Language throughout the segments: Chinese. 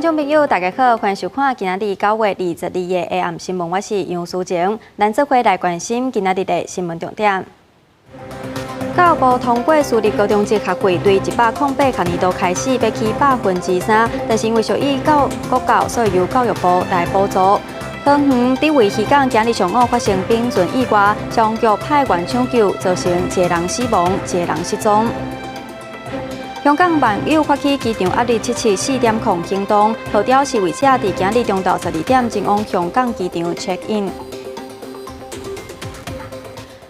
众朋友，大家好，欢迎收看今仔日9月22日的暗新闻，我是杨淑晴。咱这回来关心今仔日的新闻重点。教育部通过私立高中职学费对108学年度开始要起3%，但是因为属于国教，所以由教育部来补助。桃园伫为渔港今日上午发生冰船意外，消防局派员抢救，造成一个人死亡，一个人失踪。香港网友发起机场压力774点控行动，号召示威者伫今日中昼12点前往香港机场 check in。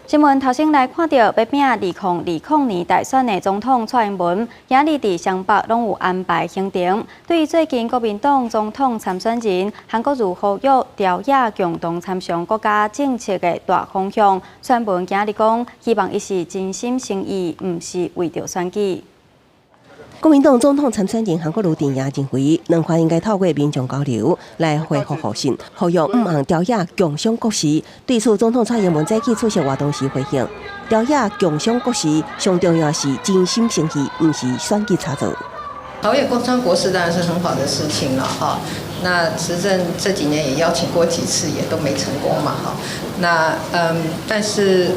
新闻头先来看到，要拼2020年大选的总统蔡英文，今日伫双北拢有安排行程。对于最近国民党总统参选人韩国瑜呼吁朝野共同参详国家政策的大方向，蔡英文今日讲，希望伊是真心诚意，毋是为着选举。国民党总统参选人韩国瑜电话认为，两方应该透过民众交流来恢复互信，呼吁毋望朝野共襄国事。对此，总统蔡英文早起出席活动时回应：朝野共襄国事，上重要是真心诚意，毋是选举操作。朝野共襄国事当然是很好的事情了哈。那执政这几年也邀请过几次，也都没成功嘛哈。那但是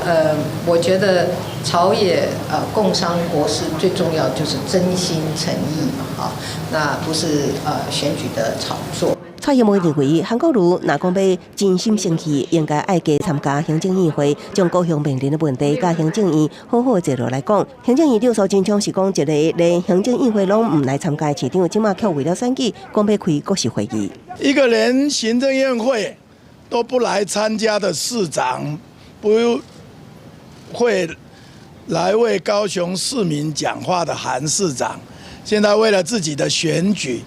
我觉得朝野共商国事最重要就是真心诚意嘛哈。那不是选举的炒作。蔡英文认为，韩国瑜若讲要真心诚意，应该爱加参加行政院会，将高雄面临的问题甲行政院好好坐落来讲。行政院长苏贞昌是讲一个连行政院会拢唔来参加的市长，即马却为了选举，讲要开国事会议。一个连行政院会都不来参加的市长，不会来为高雄市民讲话的韩市长，现在为了自己的选举，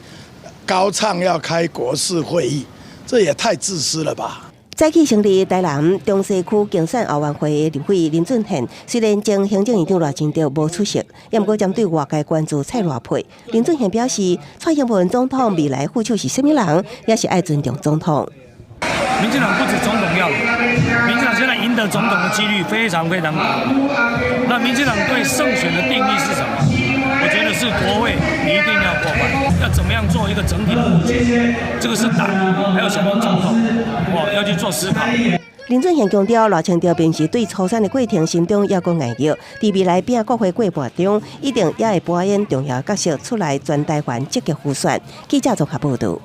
高唱要开国事会议，这也太自私了吧！早起成立台南中西区竞选后援会的立委林俊宪，虽然前行政院长赖清德无出席，也毋过针对外界关注蔡赖配，林俊宪表示，蔡英文总统未来副手是甚么人，也是爱尊重总统。民进党不止总统要，民进党现在赢得总统的几率非常非常高。那民进党对胜选的定义是什么？我觉得是国会你一定要过半，要怎么样做一个整体的布局？这个是党，还有什么总统，要去做思考。林俊宪强调，赖清德平时对初选的过程心中也有爱玉，伫未来拼国会过半中，一定也会扮演重要角色，出来全台湾积极辅选。记者综合报道。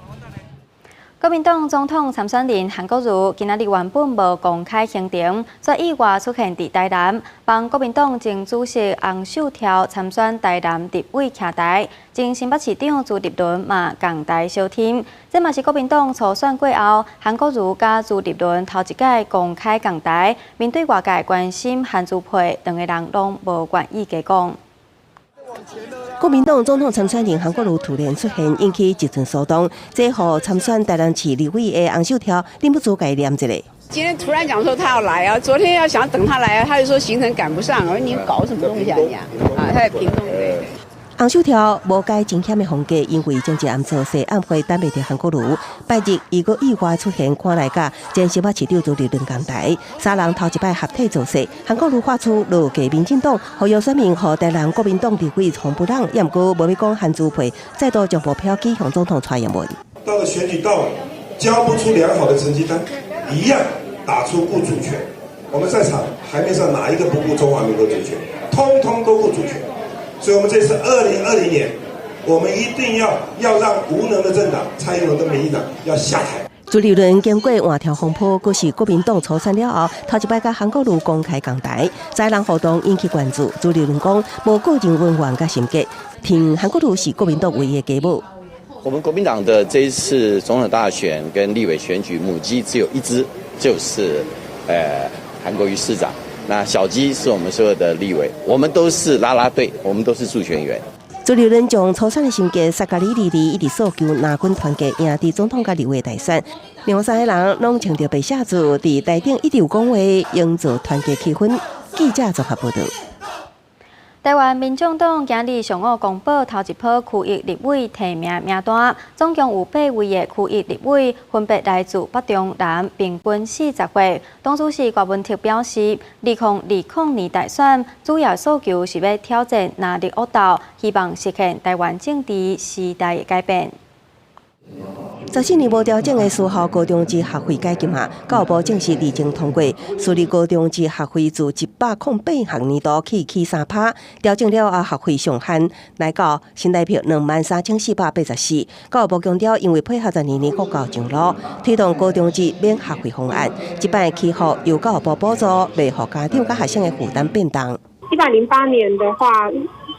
国民党总统参选人韩国瑜今仔日原本无公开行程，却意外出现伫台南，帮国民党前主席洪秀条参选台南立委徛台，前新北市长朱立伦嘛共台相添。这嘛是国民党初选过后，韩国瑜甲朱立伦头一届公开共台，面对外界关心韩朱配，两个人拢无愿意加讲。国民党总统参选人韩国瑜突然出现，引起一阵骚动。这互参选台南市立委的洪秀条忍不住给念一个。今天突然讲说他要来啊，昨天要想等他来啊，他就说行程赶不上。我说你搞什么东西啊你啊？他在屏东对。洪秀条无改真险的风格，因为政治暗测试暗会等袂着韩国瑜。拜日伊个意外出现，看来甲前新北市长朱立伦同台，三人头一摆合体造势。韩国瑜发出落架民进党，呼吁选民和台南国民党立委从不让，也毋过无要讲韩朱配，再度将目标指向总统蔡英文。到了选举到了，交不出良好的成绩单，一样打出顾主权。我们在场台面上哪一个不顾中华民国主权？通通都顾主权。所以，我们这次2020年，我们一定要让无能的政党蔡英文跟民进党要下台。朱立伦经过换条风波，佫是国民党初选了后，头一摆甲韩国瑜公开共台，在人互动引起关注。朱立伦讲，无个人恩怨甲性格，听韩国瑜是国民党唯一的家母。我们国民党的这一次总统大选跟立委选举母鸡只有一只，就是韩国瑜市长。那小鸡是我们所有的立委，我们都是啦啦队，我们都是助选员。朱立伦将初选的心结撒加里里一直诉求拿军团结赢伫总统甲立委大选，两三个人拢穿着白写字，伫台顶一直有讲话，营造团结气氛。记者综合报道。台湾民众党今日上午公布头一波区域立委提名名单，总共有8位的区域立委，分别来自北中南，平均40岁。党主席郭文哲表示，2020年大选主要诉求是要挑战哪力恶斗，希望实现台湾政治时代的改变。14年无调整的私校高中职学费改革下，教育部正式拟正通过，私立高中职学费自108学年度起3%，调整了后学费上限来到新台币23,484。教育部强调，因为配合12年国教上路，推动高中职免学费方案，这摆起付由教育部补助，袂互家长甲学生的负担变重。108年的话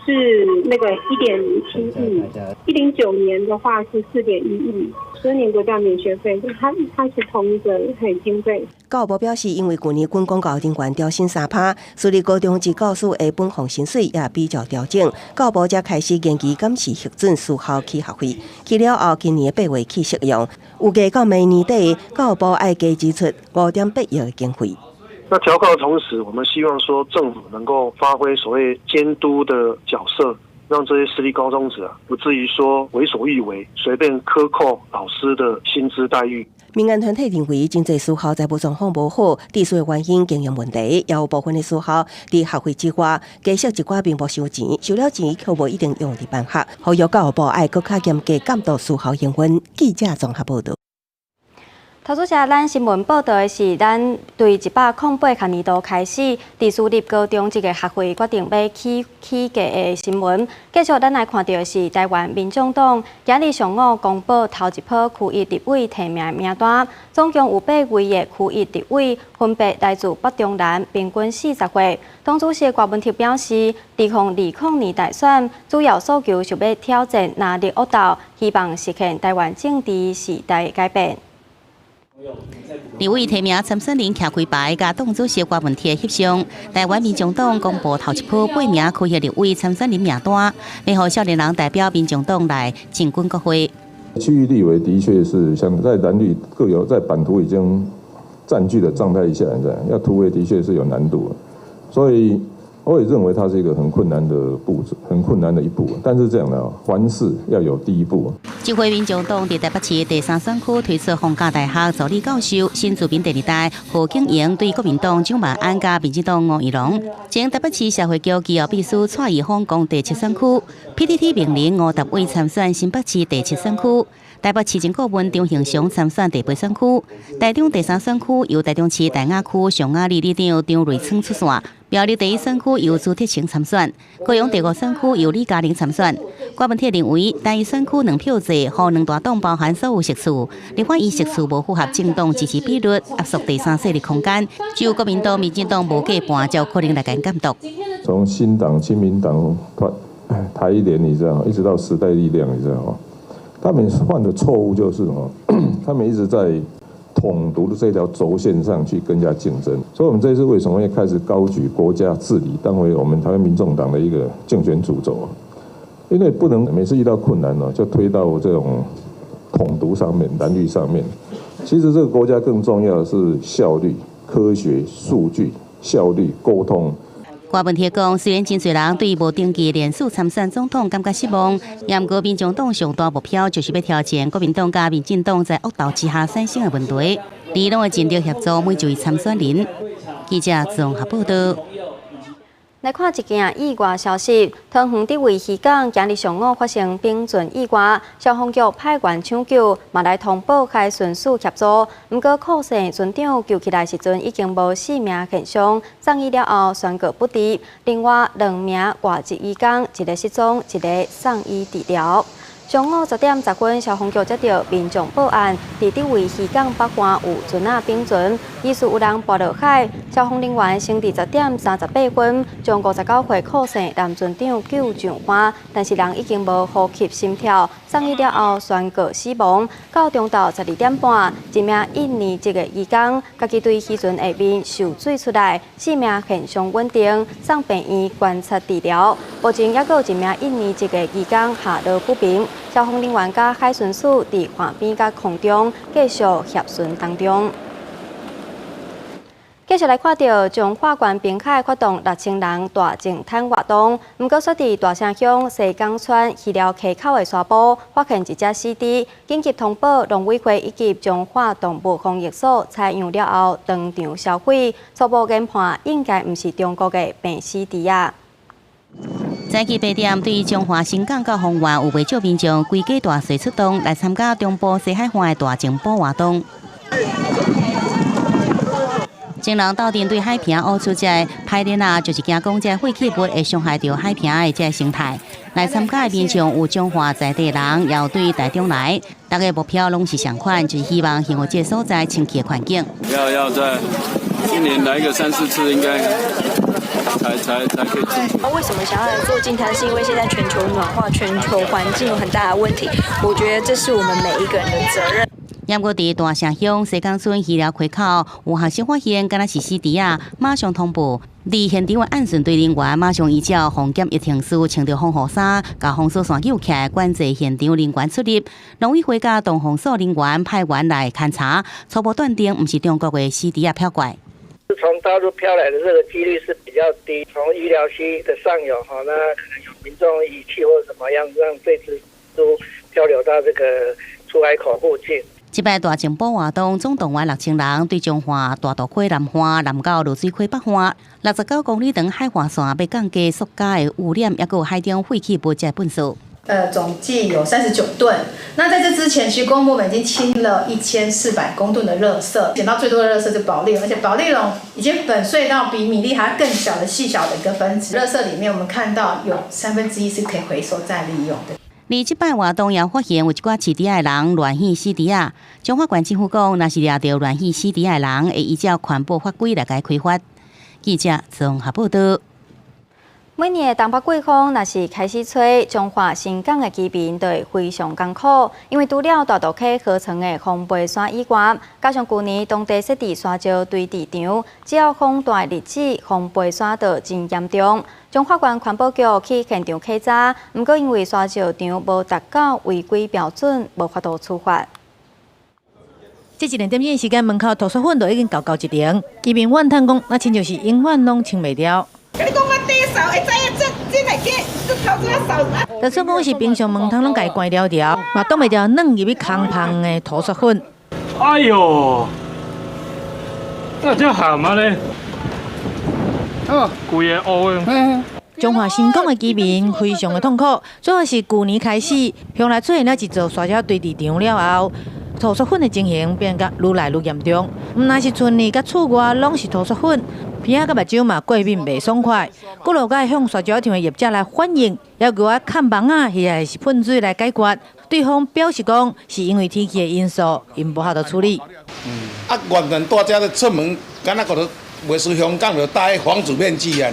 是那个1.7亿，109年的话是4.1亿，12年国教免学费，它是同一个经费。教育部表示，因为去年军公教人员调薪3%，私立高中职教师的本俸薪水也比较调整，教育部才开始研究检视核准私校起学费。去了后，今年8月起适用，预计到明年底，教育部爱加支出5.8亿的经费。那调课的同时，我们希望说政府能够发挥所谓监督的角色，让这些私立高中者不至于说为所欲为，随便克扣老师的薪资待遇。民间团体认为，真济私校财务状况无好，地税原因、经营问题，也有部分的私校伫学费之外，加息一寡并无收钱，收了钱却无一定用伫办学，呼吁教育部爱更加严格监督私校营运。记者综合报道。头拄则咱新闻报道的是，咱对108学年度开始，伫私立高中这个学费决定要起价的新闻。继续，咱来看到的是台湾民众党今日上午公布头一波区域立委提名名单，总共有8位的区域立委，分别来自北中南，平均40岁。党主席郭文铁表示，2020年大选主要诉求是要挑战拿力恶斗，希望实现台湾政治时代改变。立委提名参选人徛开牌，甲党主席郭文铁翕相。台湾民众党公布头一波8名区域立委参选人名单，要让少年人代表民众党来进军国会。区域立委的确是像在蓝绿各有在版图已经占据的状态下，要突围的确是有难度，所以我也认为它是一个很困难的很困难的一步。但是这样的凡事要有第一步。这回民众党伫台北市第3选区推出逢甲大学助理教授新住民第2代何景莹对国民党蒋万安甲民进党吴怡农，前台北市社会局机构秘书蔡宜芳攻第7选区 ，PTT 命令50位参选新北市第7选区。台北市政顾问张庆祥参选第8选区，台中第3选区由台中市大雅区上雅里里长张瑞昌出线，苗栗第1选区由朱铁成参选，高雄第5选区由李嘉玲参选。郭文铁认为，单一选区2票制，予两大党包含所有席次，另外以席次无符合政党支持比率，压缩第3势力空间。只有国民党、民进党无过半，才有可能来监督。从新党、亲民党、台联，你知道，一直到时代力量，你知道吗？他们犯的错误就是他们一直在统独的这条轴线上去跟人家竞争，所以我们这次为什么会开始高举国家治理当为我们台湾民众党的一个竞选主轴？因为不能每次遇到困难就推到这种统独上面、蓝绿上面。其实这个国家更重要的是效率、科学、数据、效率、沟通。郭文铁讲，虽然真侪人对无登记连署参选总统感觉失望，但国民众党上大目标就是要挑战国民党甲民进党在恶斗之下产生的问题，你拢会尽力协助每一位参选人。记者综合报道。来看一件意外消息，桃园伫维渔港今日上午发生冰船意外，消防局派员抢救，嘛来通报开巡署协助。不过可惜船长救起来时阵已经无性命现象，送医了后宣告不治。另外2名外籍渔工，一个失踪，一个送医治疗。上午10点10分，消防局接到民众报案，伫维渔港北岸有船仔冰船，疑似有人跌落海。消防人员先伫10点38分，将59岁可姓男船长救上岸，但是人已经无呼吸心跳，送医了后宣告死亡。到中昼12点半，一名印尼籍的渔工，家己对渔船下面受水出来，性命现象稳定，送病院观察治疗。目前还有一名印尼籍的渔工下落不明。消防人员甲海巡署伫岸边甲空中继续协巡当中。继续来看到，从化县滨海发动6000人大净滩活动，不过，伫大城乡西港村鱼寮溪口的沙坡发现一只死猪，紧急通报农委会以及彰化动物防疫所采样了后，当场销毁。初步研判应该毋是中国的病死猪啊。早起8点，对于中华新港到丰原有不少民众规家大细出动来参加中部西海岸的大情报活动。情人斗阵对海平乌出这排练啊，就是惊讲这废弃物会伤害到海平的这生态。来参加的民众有中华在地人，也有对台中来，大家目标拢是相款，就是希望幸福这所在清气的环境。要在今年来个3、4次，应该才可以进去。为什么想要来做净滩？是因为现在全球暖化、全球环境有很大的问题。我觉得这是我们每一个人的责任。盐过伫大城乡西港村医疗开口，有学生发现，敢若是死猪啊，马上通报。伫现场的按顺队人员马上依照防检一停师穿着防护衫，甲封锁线救起来，管制现场人员出入。农委会甲同封锁人员派员来勘查，初步断定毋是中国的死猪啊漂过来。从大陆飘来的这个几率是比较低，从医疗溪的上游，那可能有民众遗弃或怎么样，让这只猪漂流到这个出海口附近。这摆大情报活动总动员6000人，对中华大渡溪南岸、南到泸水溪北岸69公里长海岸线要降低塑胶的污染，也有海中废弃物这份数。总计有39吨。那在这之前，其实公部门已经清了1400公吨的垃圾，捡到最多的垃圾是保利，而且保利龙已经粉碎到比米粒还要更小的细小的一个分子。垃圾里面我们看到有1/3是可以回收再利用的。而这摆活动也发现有一寡饲猪的人乱戏死猪啊。中华县政府讲，若是抓到乱戏死猪的人，会依照环保法规来解开发。记者综合报道。每年的东北季风若是开始吹，中华新港的居民就会非常艰苦，因为除了大渡溪河床的风背山以外，加上去年当地湿地沙石堆地场，只要风大日子，风背山就真严重。中华县环保局去现场稽查，不过因为沙石场无达到违规标准，无法度处罚。这2点钟时间，门口涂刷粉都已经高一层，居民怨叹讲，那亲就是永远拢清袂掉。你讲我地扫，会知影这来去，这头子扫。就算讲是平常门窗拢家关了条，嘛挡袂掉软入去空芳的涂刷粉。哎呦，那叫蛤蟆咧！规个乌的。中华新港的居民非常的痛苦，主要是去年开始，乡内出现了一座沙石堆地场了后，涂刷粉的情形变甲愈来愈严重。毋但是村里甲厝外拢是涂刷粉，鼻仔甲目睭嘛过敏袂爽快。各路界向沙石场的业者来反映，要求我看房啊，或是喷水来解决。对方表示讲，是因为天气的因素，因无法度处理。原本大家都出门，敢若觉得袂输香港就戴防止面具啊！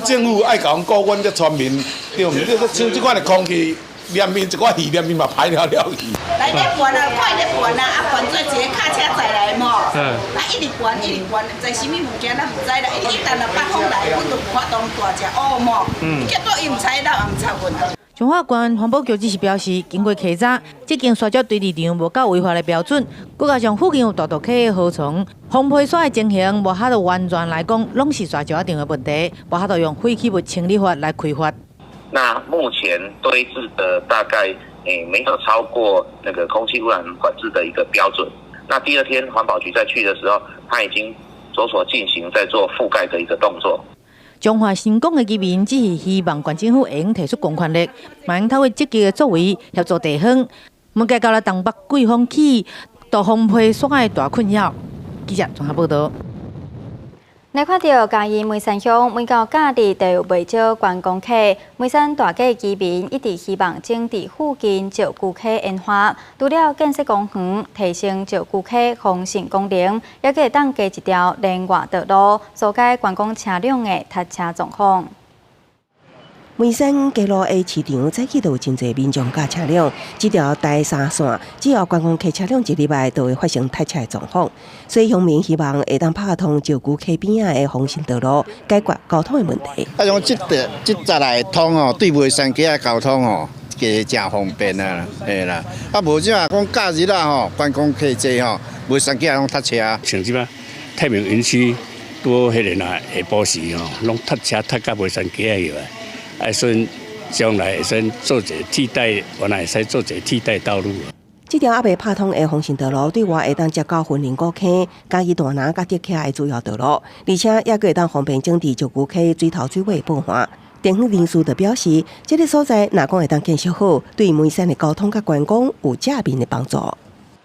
政府爱甲阮顾阮这村民，对毋？你像这款的空气，连面一寡鱼连面嘛排了去。来咧搬啊，快咧搬啊，搬做一个卡车载来嘛。一直搬，在什么物件咱唔知啦。一旦北风来，阮就发动大只乌嘛，结果伊唔采到，唔插阮。中华县环保局只是表示，经过稽查，这间沙石堆地场无够违法的标准，再加上附近有大渡溪的河床，风背山的情形，无法度完全来讲，拢是沙石场的问题，无法度用废弃物清理法来开发。那目前堆置的大概没有超过那个空气污染管制的一个标准。那第二天环保局再去的时候，他已经着手进行在做覆盖的一个动作。中华新港的居民只是希望县政府会用提出公权力，嘛用透过积极的作为协助地方，唔解决了东北季风起大风批山的大困扰。记者综合报道。来看到嘉义梅山乡每到假日都有不少观光客，梅山大街居民一直希望整治附近石鼓溪烟花，除了建设公园、提升石鼓溪防汛功能，也可以当加一条连外道路，疏解观光车辆的塞车状况。梅山街路的市场早起就有真侪民众甲车辆，这条大3线，只要观光客车辆一入来，就会发生塞车的状况。所以乡民希望会当拍通石鼓溪边仔的防汛道路，解决交通的问题。像这扎来通哦，对梅山街的交通哦，加真方便啊，嘿啦。无即啊，讲假日啦吼，观光客济吼，梅山街拢塞车。像即摆太平园区多迄个啊，下晡时吼，拢塞车塞到梅山街去啊。所以将来会使做一个替代，原来会使做一个替代道路。这条还未拍通的防汛道路，对外会当接到云林古坑、嘉义大南甲竹徛的主要道路，而且也会当方便整治石鼓溪水头水尾的步行。电访人士就表示，这个所在若讲会当建设好，对梅山的交通甲观光有正面的帮助。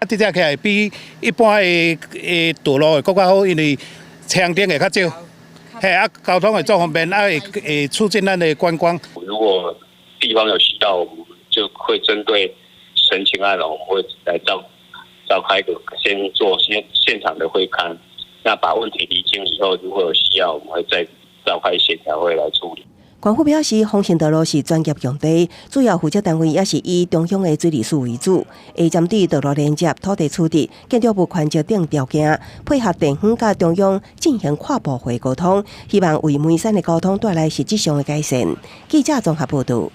直接起来比一般的道路会更加好，因为车顶会较少，交通会做方便，会促进咱的观光。如果地方有需要，我们就会针对陈情案，我们会来召开一个先做现场的会勘，那把问题厘清以后，如果有需要，我们会再召开协调会来处理。官府表示，丰兴道路是专业用地，主要负责单位也是以中央的水利署为主，会针对道路连接、土地处置、建筑物环境等条件，配合电访甲中央进行跨部会沟通，希望为梅山的交通带来实质上的改善。记者综合报道。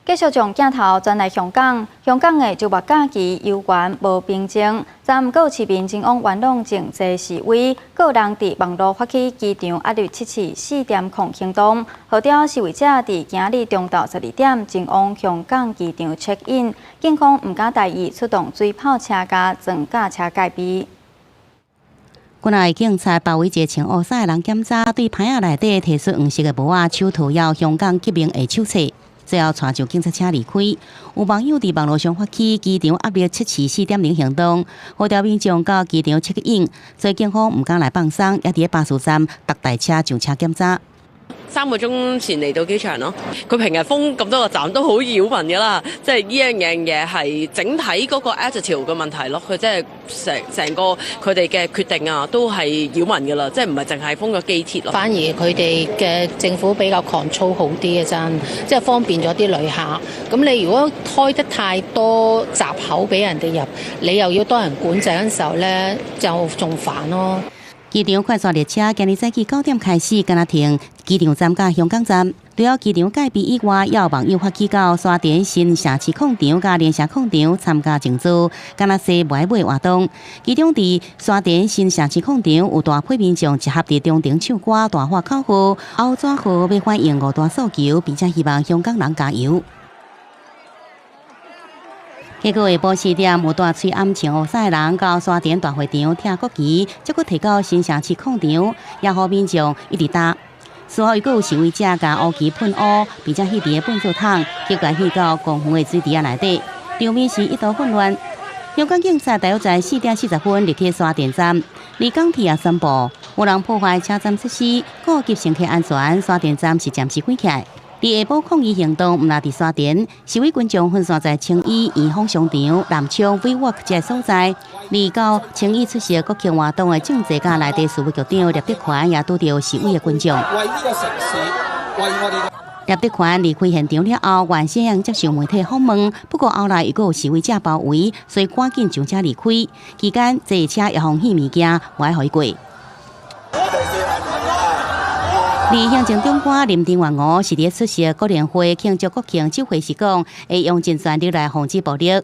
继续将镜头转来香港，香港的周末假期游园无平静，昨搁有市民前往元朗静坐示威，个人伫网络发起机场压力7次4点控行动，号召示威者伫今日中昼12点前往香港机场 check in， 警方唔敢大意出动水炮车甲装甲车戒备。国内警察包围一个穿黑衫的人检查，对牌仔内底提出黄色的帽仔手套，要香港革命的手册。最后带上警察车离开。有网友伫网络上发起机场压力7次4.0行动，号召民众到机场 check in， 所以警方唔敢来放鬆，也伫巴士站搭大車上車檢查。3個鐘前嚟到機場咯，佢平日封咁多個站都好擾民㗎啦，即係呢樣嘢係整體嗰個 attitude 嘅問題咯，佢即係成個佢哋嘅決定啊，都係擾民㗎啦，即係唔係淨係封咗機鐵咯。反而佢哋嘅政府比較 control 好啲嘅真，即係方便咗啲旅客。咁你如果開得太多閘口俾人哋入，你又要多人管制嗰陣時候咧，就仲煩咯。機場快速列車今日早起9點開始，敢若停機場站甲香港站。除了機場戒備以外，也有網友發起到沙田新城市廣場甲聯社廣場參加競租，敢若說買賣活動。其中伫沙田新城市廣場有大批民眾集合伫中庭唱歌、大喊口號，後紙號要反映5大訴求，並且希望香港人加油。結果下晡4點，有大嘴暗穿黑衫的人到沙田大會場聽國旗，結果提到新城市廣場，也予民眾一直搭。隨後又有示威者將烏旗噴烏，並且迄啲糞掃桶，結果去到公園的水池內底，場面是一度混亂。香港警察大約在4點40分離開沙田站，離港鐵也宣布有人破壞車站設施，顧及乘客安全，沙田站是暫時關起來。伫下晡抗議行動毋但伫沙田，示威群眾分散在青衣、延豐商場、南昌、WeWork 這所在。離到青衣出席國慶活動的政治家內地事務局長聶德權也拄到示威的群眾。為呢個城市，為我哋。聶德權離開現場了後，原先想接受媒體訪問，不過後來又有示威者包圍，所以趕緊上車離開。期間，這車也放棄物件，無愛回過。離行政長官林鄭月娥是伫出席國聯會慶祝國慶酒會時講，會用盡全力來防止暴力。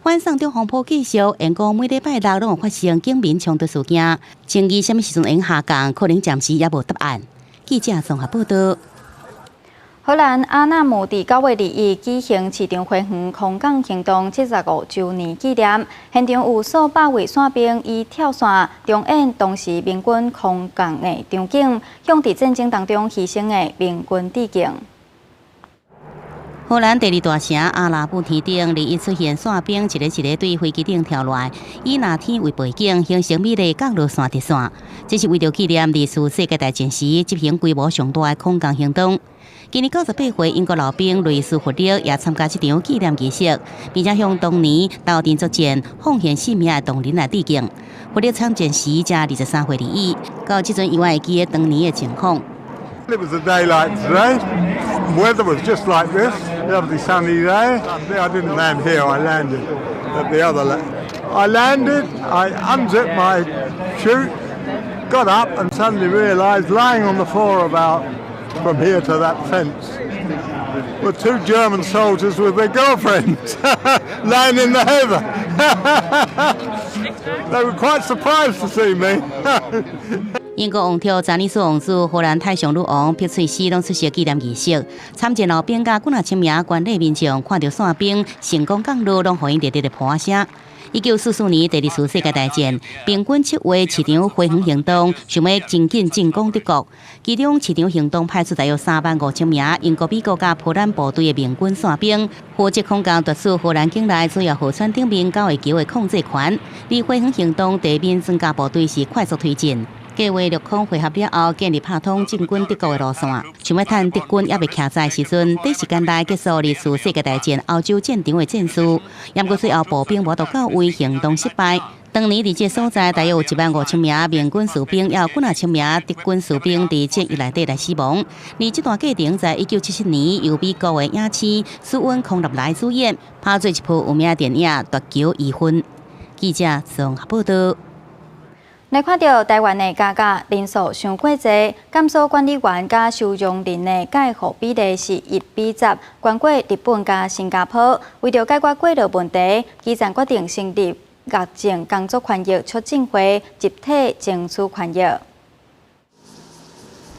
晚上中風波繼續，因講每禮拜六攏有發生警民衝突事件，爭議什麼時陣會下降，可能暫時也無答案。記者綜合報道。荷蘭阿納姆伫9月2日舉行市場花園空港行動75周年紀念，現場有數百位傘兵以跳傘重演當時民軍空港的場景，向佇戰爭當中犧牲的民軍致敬。荷蘭第2大城阿拉布天頂日一出現傘兵一個對飛機頂跳落來，以藍天為背景，形成美麗降落傘特線。這是為了紀念歷次世界大戰時執行規模上大的空港行動。今年98歲英國老兵雷斯弗利也參加這場紀念儀式，並且向當年鬥陣作戰、奉獻性命的同仁來致敬。弗利參戰時才23歲而已，到這陣以外會記得當年的情況。It was a day like today. Weather was just like this. Lovely sunny day. I didn't land here. I landed at the other. I landed. I unzipped my chute, got up, and suddenly realised, lying on the floor about from here to that fence, were 2 German soldiers with their girlfriends lying in the heather. They were quite surprised to see me. 英国王朝查理斯王子、荷兰太上女王碧翠丝拢出席纪念仪式。参战路兵甲几若千名观礼民众看到伞兵成功降落，拢互因热烈的欢声。1944年第二次世界大战，平均7月市场飞航行动想要真紧进攻德国，其中市场行动派出大约35000名英国、美国甲波兰部队的民军伞兵，负责空降夺取荷兰境内主要河川顶面9个桥的控制权。离飞航行动地面增加部队是快速推进。计划陆空会合了后，建立拍通进军德国的路线。想要趁德军还未徛在时阵，短时间内结束二次世界大战欧洲战场的战事。不过最后步兵无到到位，行动失败。当年伫这所在，大约有15000名民军士兵，也有几若千名德军士兵伫战役内底来死亡。而这段过程在1977年由美国的影星苏恩·康纳莱主演，拍做一部有名电影《夺桥疑婚》。记者综合报道。来看到台湾的加价人数伤过济，监所管理员甲收容人的介护比例是1:10，关过日本甲新加坡。为了解决过劳问题，基层决定成立癌症工作权益促进会，集体争取权益。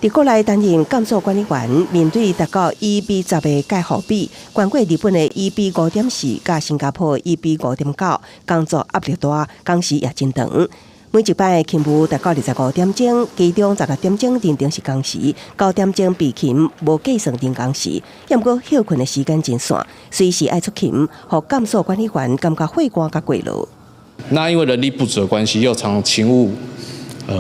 伫国内担任监所管理员，面对达到1:10的介护比，关过日本的1:5.4，甲新加坡1:5.9，工作压力大，工时也真长。每一摆勤务达到25点钟，其中16点钟认定是工时，9点钟备勤无计算定工时。不过休困的时间真散，随时爱出勤，互监所管理员感觉费汗甲过劳。那因为人力不足的关系，又常勤务，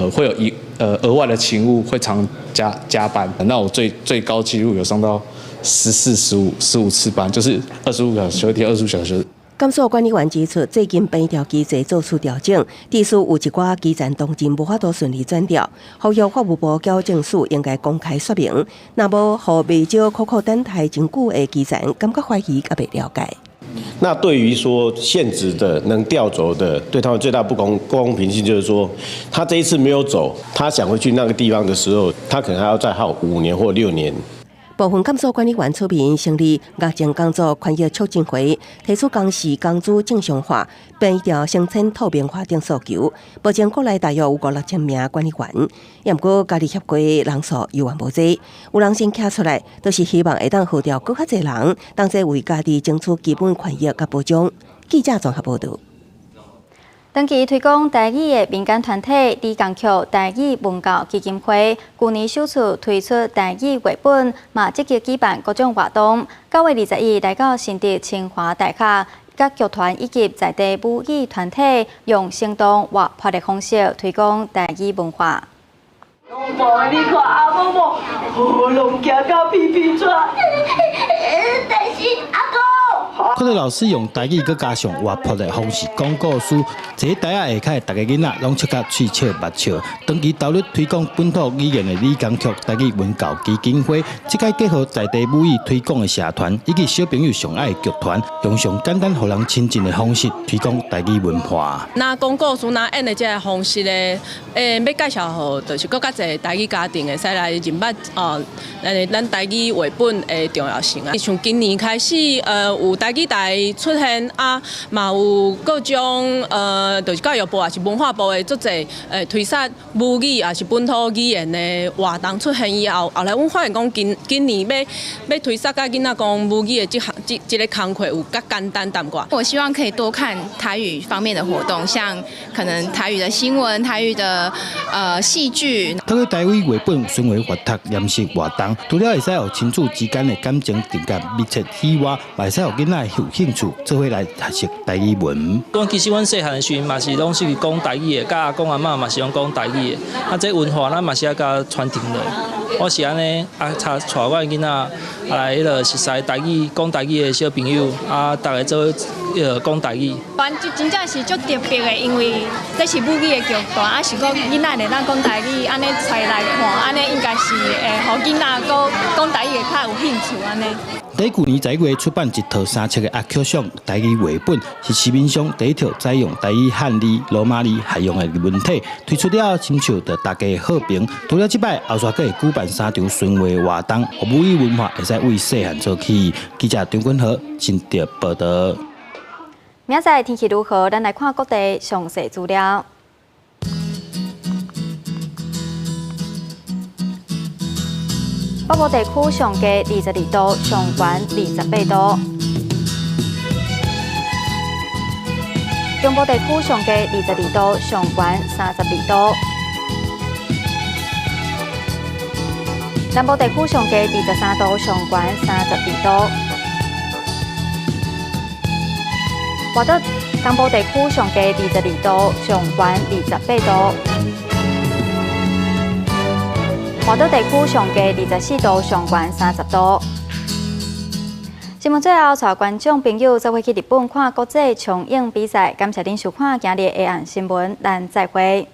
会有额外的勤务，会常加班。那我最高纪录有上到14、15次班，就是25小时休一天，25小时。监所管理员指出，最近编调机制做出调整，地属有一寡基层同仁无法度顺利转调，呼吁法务部矫正署应该公开说明，若无，互未少苦苦等待真久的基层感觉怀疑，也未了解。那对于说现职的能调走的，对他们最大不公平性就是说，他这一次没有走，他想回去那个地方的时候，他可能还要再耗5年或6年。部分监所管理员出面成立癌症工作权益促进会，提出工时工资正常化、编调生产透明化等诉求，目前国内大约有5、6000名管理员，不过加入协会人数犹原无济。有人先站出来，都是希望会当号召更较侪人，同齐为家己争取基本权益甲保障。记者综合报道。长期推广台语的民间团体李港区台语文教基金会，去年首次推出台语绘本，嘛积极举办各种活动。9月20日来到新竹清华大学，各剧团以及在地母语团体，用生动活泼的方式推广台语文化。你看阿某某，喉咙行到皮皮喘，但是阿公。课老师用台语佮加上活泼的方式讲故事，坐台下下开，大家囡仔拢笑甲喙笑目笑。长期投入推广本土语言的李港区台语文教基金会，即届结合在地母语推广的社团以及小朋友上爱的剧团，用上简单、互人亲近的方式推广台语文化。那讲故事、那演的这个方式咧，要介绍好，就是更加侪台语家庭会使来认捌咱台语绘本的重要性啊。从今年开始，有台语台出现啊，嘛有各种就是教育部也是文化部的足侪推广母语也是本土语言的活动出现以后，后来阮发现讲今年要推广甲囡仔讲母语的这个工课有较简单淡薄。我希望可以多看台语方面的活动，像可能台语的新闻、台语的戏剧。透过台语绘本巡回活读、严肃活动，除了会使互亲子之间的感情更加密切以外，也会使互囡仔有兴趣做伙来学习台语文。其实阮细汉的时阵嘛是拢是讲台语的，甲阿公阿嬷嘛是用讲台语的。啊，这文化咱嘛是要甲传承的。我是安尼啊，带我的囡仔来熟悉台语、讲台语的小朋友啊，大家做讲台语。真正是足特别的，因为这是母语的剧团，啊是讲囡仔会当讲台语，安尼带来看，安尼应该是会互囡仔讲台语会较有兴趣安尼。在去年10月出版一套3册的阿 Q 上台语绘本，是市面上第一套采用台语汉字、罗马字海用的文体，推出了深受到大家的好评。除了这摆，后续还会举办3场巡回活动，互母语文化会使为细汉做起。记者张君和新竹报道。明仔天气如何？咱来看各地详细资料。北部地区上低22度，上悬28度；中部地区上低22度，上悬32度；南部地区上低23度，上悬32度；华德东部地区上低22度，上悬28度；华德地区上低24度，上悬30度。新闻最后，带观众朋友做伙去日本看国际冲泳比赛。感谢您收看今日的下暗新闻，咱再会。